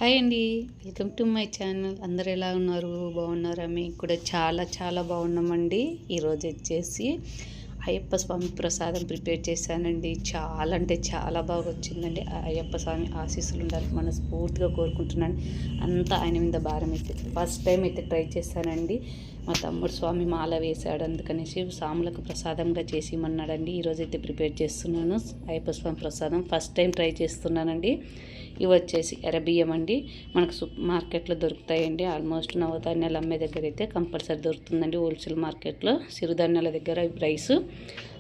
Hi అండి. Welcome to my channel. అందరు ఎలా ఉన్నారు? బాగున్నారా? మేము కూడా చాలా చాలా బాగున్నామండి. ఈరోజు వచ్చేసి అయ్యప్ప స్వామి ప్రసాదం ప్రిపేర్ చేశానండి. చాలా అంటే చాలా బాగా వచ్చిందండి. అయ్యప్ప స్వామి ఆశీస్సులు ఉండాలి మనస్ఫూర్తిగా కోరుకుంటున్నాను. అంతా ఆయన మీద భారం అయితే ఫస్ట్ టైం అయితే ట్రై చేశానండి. మా తమ్ముడు స్వామి మాల వేశాడు, అందుకనేసి సాములకు ప్రసాదంగా చేసి ఇమ్మన్నాడండి. ఈరోజు అయితే ప్రిపేర్ చేస్తున్నాను అయ్యప్ప స్వామి ప్రసాదం. ఫస్ట్ టైం ట్రై చేస్తున్నానండి. ఇవి వచ్చేసి ఎర్రబియ్యం అండి. మనకు సూపర్ మార్కెట్లో దొరుకుతాయండి. ఆల్మోస్ట్ నవధాన్యాలు అమ్మే దగ్గర అయితే కంపల్సరీ దొరుకుతుందండి. హోల్సేల్ మార్కెట్లో సిరుధాన్యాల దగ్గర రైస్,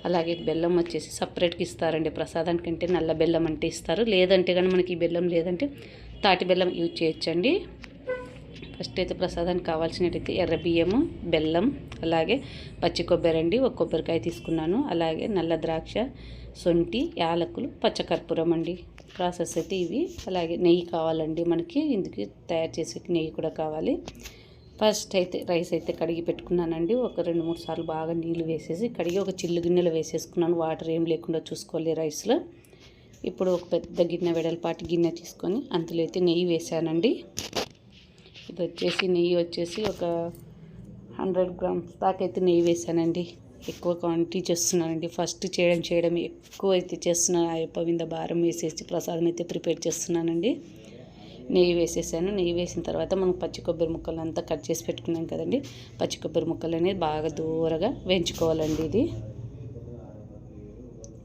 అలాగే బెల్లం వచ్చేసి సపరేట్గా ఇస్తారండి. ప్రసాదానికంటే నల్ల బెల్లం అంటే ఇస్తారు. లేదంటే కానీ మనకి ఈ బెల్లం లేదంటే తాటి బెల్లం యూజ్ చేయొచ్చండి. ఫస్ట్ అయితే ప్రసాదానికి కావాల్సినట్టయితే ఎర్ర బియ్యము, బెల్లం, అలాగే పచ్చి కొబ్బరి అండి. ఒక కొబ్బరికాయ తీసుకున్నాను. అలాగే నల్ల ద్రాక్ష, శొంఠి, యాలకులు, పచ్చకర్పూరం అండి. ప్రాసెస్ అయితే ఇవి. అలాగే నెయ్యి కావాలండి మనకి, ఇందుకు తయారు చేసే నెయ్యి కూడా కావాలి. ఫస్ట్ అయితే రైస్ అయితే కడిగి పెట్టుకున్నానండి. ఒక 2-3 సార్లు బాగా నీళ్ళు వేసేసి కడిగి ఒక చిల్లు గిన్నెలో వేసేసుకున్నాను. వాటర్ ఏం లేకుండా చూసుకోవాలి రైస్లో. ఇప్పుడు ఒక పెద్ద గిన్నె, వెడల్పాటి గిన్నె తీసుకొని అందులో అయితే నెయ్యి వేసానండి. ఇది వచ్చేసి నెయ్యి వచ్చేసి ఒక 100 గ్రామ్స్ దాకా అయితే నెయ్యి వేసానండి. ఎక్కువ క్వాంటిటీ చేస్తున్నానండి. ఫస్ట్ చేయడం ఎక్కువ అయితే చేస్తున్నాను. అయ్యప్ప మీద భారం వేసేసి ప్రసాదం అయితే ప్రిపేర్ చేస్తున్నానండి. నెయ్యి వేసేసాను. నెయ్యి వేసిన తర్వాత మనం పచ్చి కొబ్బరి ముక్కలు అంతా కట్ చేసి పెట్టుకున్నాం కదండి. పచ్చి కొబ్బరి ముక్కలు అనేది బాగా దూరగా వేయించుకోవాలండి. ఇది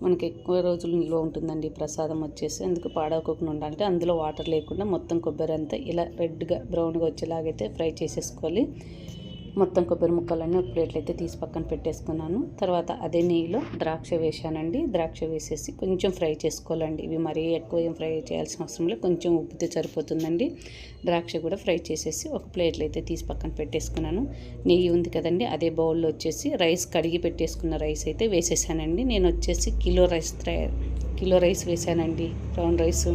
మనకి ఎక్కువ రోజులు నిల్వ ఉంటుందండి ప్రసాదం వచ్చేసి. అందుకు పాడవకుండా ఉండాలంటే అందులో వాటర్ లేకుండా మొత్తం కొబ్బరి అంతా ఇలా రెడ్గా బ్రౌన్గా వచ్చేలాగైతే ఫ్రై చేసేసుకోవాలి. మొత్తం కొబ్బరి ముక్కలన్నీ ఒక ప్లేట్లు అయితే తీసి పక్కన పెట్టేసుకున్నాను. తర్వాత అదే నెయ్యిలో ద్రాక్ష వేసానండి. ద్రాక్ష వేసేసి కొంచెం ఫ్రై చేసుకోవాలండి. ఇవి మరీ ఎక్కువ ఏం ఫ్రై చేయాల్సిన అవసరం లేదు, కొంచెం ఉప్పితే సరిపోతుందండి. ద్రాక్ష కూడా ఫ్రై చేసేసి ఒక ప్లేట్లో అయితే తీసి పక్కన పెట్టేసుకున్నాను. నెయ్యి ఉంది కదండి, అదే బౌల్లో వచ్చేసి రైస్ కడిగి పెట్టేసుకున్న రైస్ అయితే వేసేసానండి. నేను వచ్చేసి కిలో రైస్ వేసానండి. బ్రౌన్ రైస్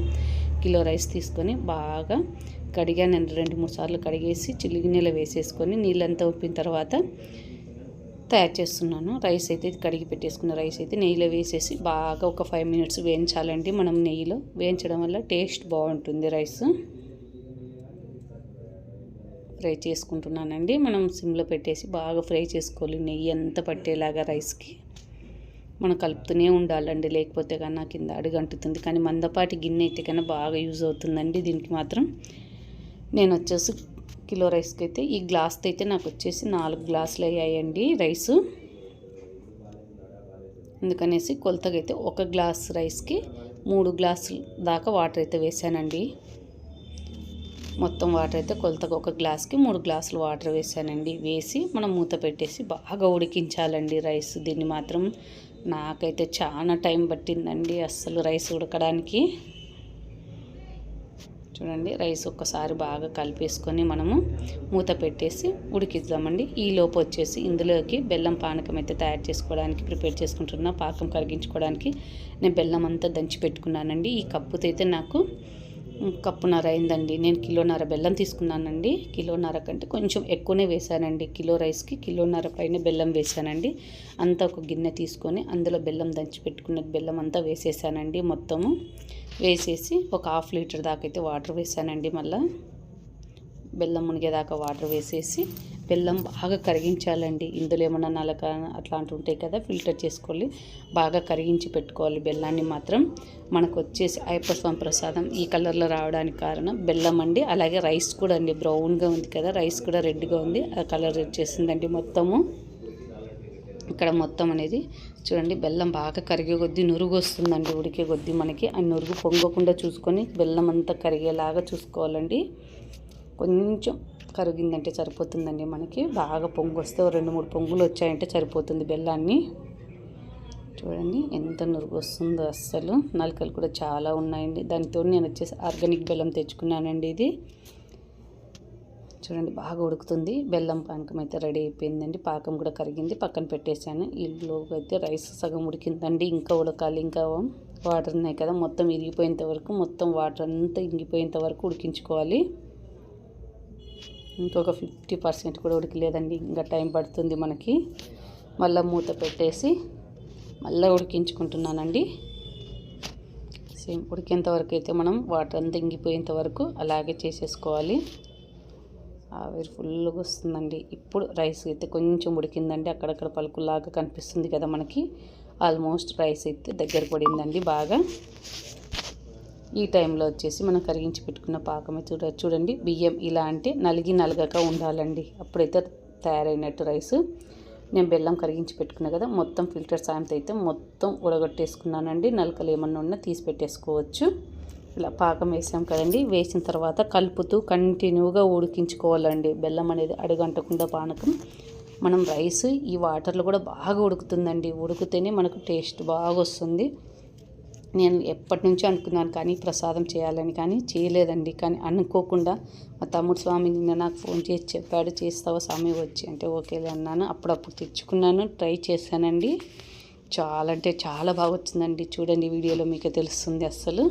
కిలో రైస్ తీసుకొని బాగా కడిగాను. 2-3 సార్లు కడిగేసి చిల్లిగిన్నెలో వేసేసుకొని నీళ్ళంతా ఉప్పిన తర్వాత తయారు చేస్తున్నాను. రైస్ అయితే కడిగి పెట్టేసుకున్న రైస్ అయితే నెయ్యిలో వేసేసి బాగా ఒక 5 మినిట్స్ వేయించాలండి. మనం నెయ్యిలో వేయించడం వల్ల టేస్ట్ బాగుంటుంది. రైస్ ఫ్రై చేసుకుంటున్నానండి. మనం సిమ్లో పెట్టేసి బాగా ఫ్రై చేసుకోవాలి. నెయ్యి అంతా పట్టేలాగా రైస్కి మనం కలుపుతూనే ఉండాలండి. లేకపోతే కన్నా కింద అడుగంటుతుంది. కానీ మందపాటి గిన్నె అయితే కన్నా బాగా యూజ్ అవుతుందండి దీనికి మాత్రం. నేను వచ్చేసి కిలో రైస్కి అయితే ఈ గ్లాస్తో అయితే నాకు వచ్చేసి 4 గ్లాసులు అయ్యాయండి రైసు. అందుకనేసి కొలతగా అయితే 1 గ్లాస్ రైస్కి 3 గ్లాసులు దాకా వాటర్ అయితే వేసానండి. మొత్తం వాటర్ అయితే కొలతగా 1 గ్లాస్కి 3 గ్లాసులు వాటర్ వేసానండి. వేసి మనం మూత పెట్టేసి బాగా ఉడికించాలండి రైస్. దీన్ని మాత్రం నాకైతే చాలా టైం పట్టిందండి అస్సలు రైస్ ఉడకడానికి. చూడండి, రైస్ ఒక్కసారి బాగా కలిపేసుకొని మనము మూత పెట్టేసి ఉడికిద్దామండి. ఈ లోపు వచ్చేసి ఇందులోకి బెల్లం పానకం అయితే తయారు చేసుకోవడానికి ప్రిపేర్ చేసుకుంటున్నా. పాకం కరిగించుకోవడానికి నేను బెల్లం అంతా దంచి పెట్టుకున్నానండి. ఈ కప్పుతో అయితే నాకు కప్పున్నర అయిందండి. నేను కిలోన్నర బెల్లం తీసుకున్నానండి. కిలోన్నర కంటే కొంచెం ఎక్కువనే వేసానండి. కిలో రైస్కి కిలోన్నర పైన బెల్లం వేసానండి. అంతా ఒక గిన్నె తీసుకొని అందులో బెల్లం దంచి పెట్టుకున్న బెల్లం అంతా వేసేసానండి. మొత్తము వేసేసి ఒక 1/2 లీటర్ దాకా అయితే వాటర్ వేసానండి. మళ్ళీ బెల్లం మునిగేదాకా వాటర్ వేసేసి బెల్లం బాగా కరిగించాలండి. ఇందులో ఏమన్నా నలక అట్లాంటివి ఉంటాయి కదా, ఫిల్టర్ చేసుకోవాలి. బాగా కరిగించి పెట్టుకోవాలి బెల్లాన్ని మాత్రం. మనకు వచ్చేసి అయ్యప్ప స్వామి ప్రసాదం ఈ కలర్లో రావడానికి కారణం బెల్లం అండి. అలాగే రైస్ కూడా అండి, బ్రౌన్గా ఉంది కదా, రైస్ కూడా రెడ్గా ఉంది. ఆ కలర్ వచ్చేసిందండి మొత్తము. ఇక్కడ మొత్తం అనేది చూడండి, బెల్లం బాగా కరిగే కొద్దీ నురుగు వస్తుందండి. ఉడికే కొద్దీ మనకి ఆ నురుగు పొంగకుండా చూసుకొని బెల్లం అంతా కరిగేలాగా చూసుకోవాలండి. కొంచెం కరిగిందంటే సరిపోతుందండి మనకి. బాగా పొంగు వస్తే 2-3 పొంగులు వచ్చాయంటే సరిపోతుంది బెల్లాన్ని. చూడండి ఎంత నురుగు వస్తుందో, అస్సలు నలకలు కూడా చాలా ఉన్నాయండి. దానితో నేను వచ్చేసి ఆర్గానిక్ బెల్లం తెచ్చుకున్నానండి. ఇది చూడండి బాగా ఉడుకుతుంది. బెల్లం పానకం అయితే రెడీ అయిపోయిందండి. పాకం కూడా కరిగింది, పక్కన పెట్టేశాను. ఈలోపు అయితే రైస్ సగం ఉడికిందండి. ఇంకా ఉడకాలి, ఇంకా వాటర్ ఉన్నాయి కదా, మొత్తం ఇరిగిపోయేంత వరకు, మొత్తం వాటర్ అంతా ఇంగిపోయేంత వరకు ఉడికించుకోవాలి. ఇంకొక 50% కూడా ఉడకలేదండి, ఇంకా టైం పడుతుంది మనకి. మళ్ళీ మూత పెట్టేసి మళ్ళీ ఉడికించుకుంటున్నానండి. సేమ్ ఉడికేంత వరకు అయితే మనం వాటర్ అంతా ఇంగిపోయేంత వరకు అలాగే చేసేసుకోవాలి. ఆవిరి ఫుల్గా వస్తుందండి. ఇప్పుడు రైస్ అయితే కొంచెం ఉడికిందండి, అక్కడక్కడ పలుకులాగా కనిపిస్తుంది కదా మనకి. ఆల్మోస్ట్ రైస్ అయితే దగ్గర పడిందండి బాగా. ఈ టైంలో వచ్చేసి మనం కరిగించి పెట్టుకున్న పాకమే చూడండి, బియ్యం ఇలా అంటే నలగక ఉండాలండి, అప్పుడైతే తయారైనట్టు రైస్. నేను బెల్లం కరిగించి పెట్టుకున్నా కదా, మొత్తం ఫిల్టర్ సాయంతో అయితే మొత్తం ఉడగొట్టేసుకున్నానండి. నలకలు ఏమన్నా ఉన్నా తీసి పెట్టేసుకోవచ్చు. ఇలా పాకం వేసాం కదండి, వేసిన తర్వాత కలుపుతూ కంటిన్యూగా ఉడికించుకోవాలండి. బెల్లం అనేది అడుగంటకుండా పానకం. మనం రైస్ ఈ వాటర్లో కూడా బాగా ఉడుకుతుందండి, ఉడికితేనే మనకు టేస్ట్ బాగా వస్తుంది. నేను ఎప్పటి నుంచో అనుకున్నాను కానీ ప్రసాదం చేయాలని, కానీ చేయలేదండి. కానీ అనుకోకుండా మా తమ్ముడు స్వామి నిన్న నాకు ఫోన్ చేసి చెప్పాడు, చేస్తావా స్వామి వచ్చి అంటే ఓకేలే అన్నాను. అప్పుడప్పుడు తెచ్చుకున్నాను, ట్రై చేశానండి. చాలా అంటే చాలా బాగా వచ్చిందండి. చూడండి వీడియోలో మీకే తెలుస్తుంది. అస్సలు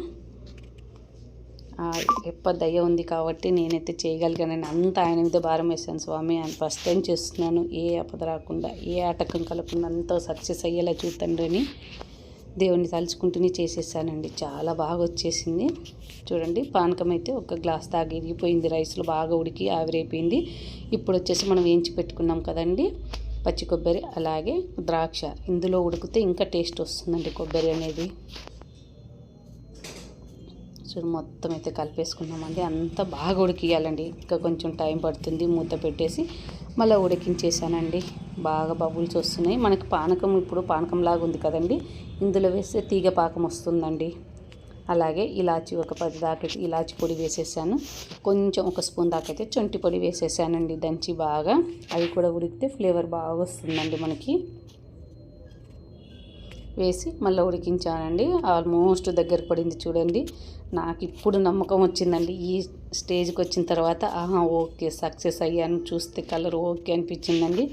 దయ ఉంది కాబట్టి నేనైతే చేయగలిగానని అంత ఆయన మీద భారం వేశాను. స్వామి ఆయన ఫస్ట్ టైం చేస్తున్నాను, ఏ ఆపద రాకుండా ఏ ఆటంకం కలగకుండా అంతా సక్సెస్ అయ్యేలా చూడండి అని దేవుణ్ణి తలుచుకుంటూనే చేసేసానండి. చాలా బాగా వచ్చేసింది. చూడండి పానకం అయితే ఒక గ్లాస్ దాకా ఇరిగిపోయింది, రైస్లో బాగా ఉడికి ఆవిరైపోయింది. ఇప్పుడు వచ్చేసి మనం వేయించి పెట్టుకున్నాం కదండి పచ్చి కొబ్బరి అలాగే ద్రాక్ష, ఇందులో ఉడికితే ఇంకా టేస్ట్ వస్తుందండి కొబ్బరి అనేది. చూడు మొత్తం అయితే కలిపేసుకున్నామండి, అంతా బాగా ఉడికియాలండి. ఇంకా కొంచెం టైం పడుతుంది. మూత పెట్టేసి మళ్ళీ ఉడికించేసానండి. బాగా బబుల్స్ వస్తున్నాయి మనకి. పానకం ఇప్పుడు పానకంలాగా ఉంది కదండి, ఇందులో వేస్తే తీగ పాకం వస్తుందండి. అలాగే ఇలాచి ఒక 10 దాకా ఇలాచి పొడి వేసేసాను. కొంచెం ఒక స్పూన్ దాకా అయితే శొంఠి పొడి వేసేసానండి దంచి బాగా. అవి కూడా ఉడికితే ఫ్లేవర్ బాగా వస్తుందండి మనకి. వేసి మళ్ళీ ఉడికించానండి. ఆల్మోస్ట్ దగ్గర పడింది చూడండి. నాకు ఇప్పుడు నమ్మకం వచ్చిందండి ఈ స్టేజ్కి వచ్చిన తర్వాత. ఓకే సక్సెస్ అయ్యాను, చూస్తే కలర్ ఓకే అనిపించిందండి.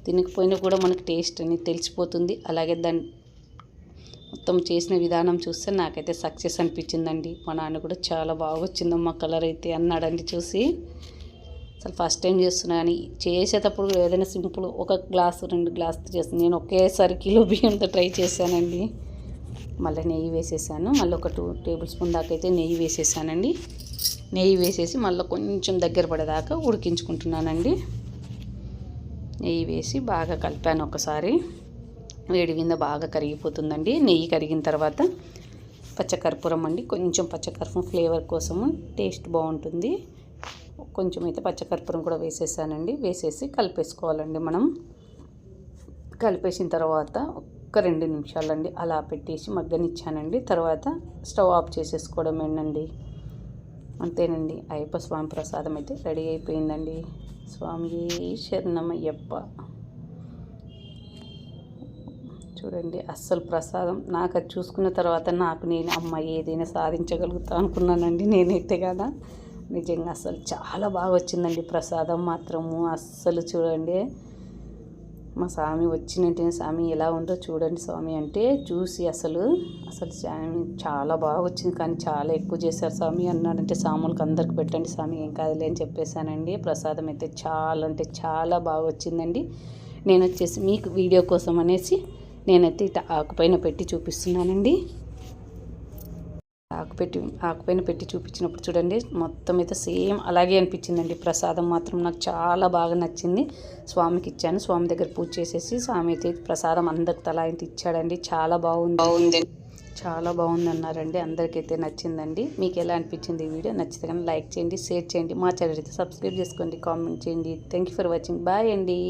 తినకపోయినా కూడా మనకు టేస్ట్ అని తెలిసిపోతుంది. అలాగే దాన్ని మొత్తం చేసిన విధానం చూస్తే నాకైతే సక్సెస్ అనిపించిందండి. మా నాన్న కూడా చాలా బాగా వచ్చిందమ్మా కలర్ అయితే అన్నాడండి చూసి. అసలు ఫస్ట్ టైం చేస్తున్నా కానీ చేసేటప్పుడు ఏదైనా సింపుల్ ఒక గ్లాసు 2 గ్లాసులు చేస్తాను. నేను ఒకేసారి కిలో బియ్యంతో ట్రై చేశానండి. మళ్ళీ నెయ్యి వేసేసాను. మళ్ళీ ఒక 2 టేబుల్ స్పూన్ దాకా అయితే నెయ్యి వేసేసానండి. నెయ్యి వేసేసి మళ్ళీ కొంచెం దగ్గర పడేదాకా ఉడికించుకుంటున్నానండి. నెయ్యి వేసి బాగా కలిపాను ఒకసారి. వేడి మీద బాగా కరిగిపోతుందండి. నెయ్యి కరిగిన తర్వాత పచ్చకర్పూరం అండి, కొంచెం పచ్చకర్పూరం ఫ్లేవర్ కోసము టేస్ట్ బాగుంటుంది. కొంచెం అయితే పచ్చకర్పూరం కూడా వేసేసానండి. వేసేసి కలిపేసుకోవాలండి మనం. కలిపేసిన తర్వాత ఒక 2 నిమిషాలండి అలా పెట్టేసి మగ్గనిచ్చానండి. తర్వాత స్టవ్ ఆఫ్ చేసేసుకోవడమేనండి. అంతేనండి, అయ్యప్ప స్వామి ప్రసాదం అయితే రెడీ అయిపోయిందండి. స్వామి శరణమయ్యప్ప. చూడండి అస్సలు ప్రసాదం నాకు అది చూసుకున్న తర్వాత నాకు నేను అమ్మ ఏదైనా సాధించగలుగుతా అనుకున్నానండి నేనైతే కదా. నిజంగా అసలు చాలా బాగా వచ్చిందండి ప్రసాదం మాత్రము. అస్సలు చూడండి మా స్వామి వచ్చినట్టే, స్వామి ఎలా ఉందో చూడండి స్వామి అంటే చూసి అసలు స్వామి చాలా బాగా వచ్చింది, కానీ చాలా ఎక్కువ చేశారు స్వామి అన్నాడంటే సాములకు అందరికి పెట్టండి స్వామి ఏం కాదులే అని చెప్పేశానండి. ప్రసాదం అయితే చాలా అంటే చాలా బాగా వచ్చిందండి. నేను వచ్చేసి మీకు వీడియో కోసం అనేసి నేనైతే ఇట్లా ఆకుపైన పెట్టి చూపిస్తున్నానండి. ఆకుపైన పెట్టి చూపించినప్పుడు చూడండి మొత్తం అయితే సేమ్ అలాగే అనిపించిందండి. ప్రసాదం మాత్రం నాకు చాలా బాగా నచ్చింది. స్వామికి ఇచ్చాను. స్వామి దగ్గర పూజ చేసేసి స్వామి అయితే ప్రసాదం అందరికి తలా ఇంత ఇచ్చాడండి. చాలా బాగుంది చాలా బాగుంది అన్నారండి. అందరికైతే నచ్చిందండి. మీకు ఎలా అనిపించింది ఈ వీడియో? నచ్చితే కానీ లైక్ చేయండి, షేర్ చేయండి, మా ఛానల్ అయితే సబ్స్క్రైబ్ చేసుకోండి, కామెంట్ చేయండి. Thank you for watching. Bye అండి.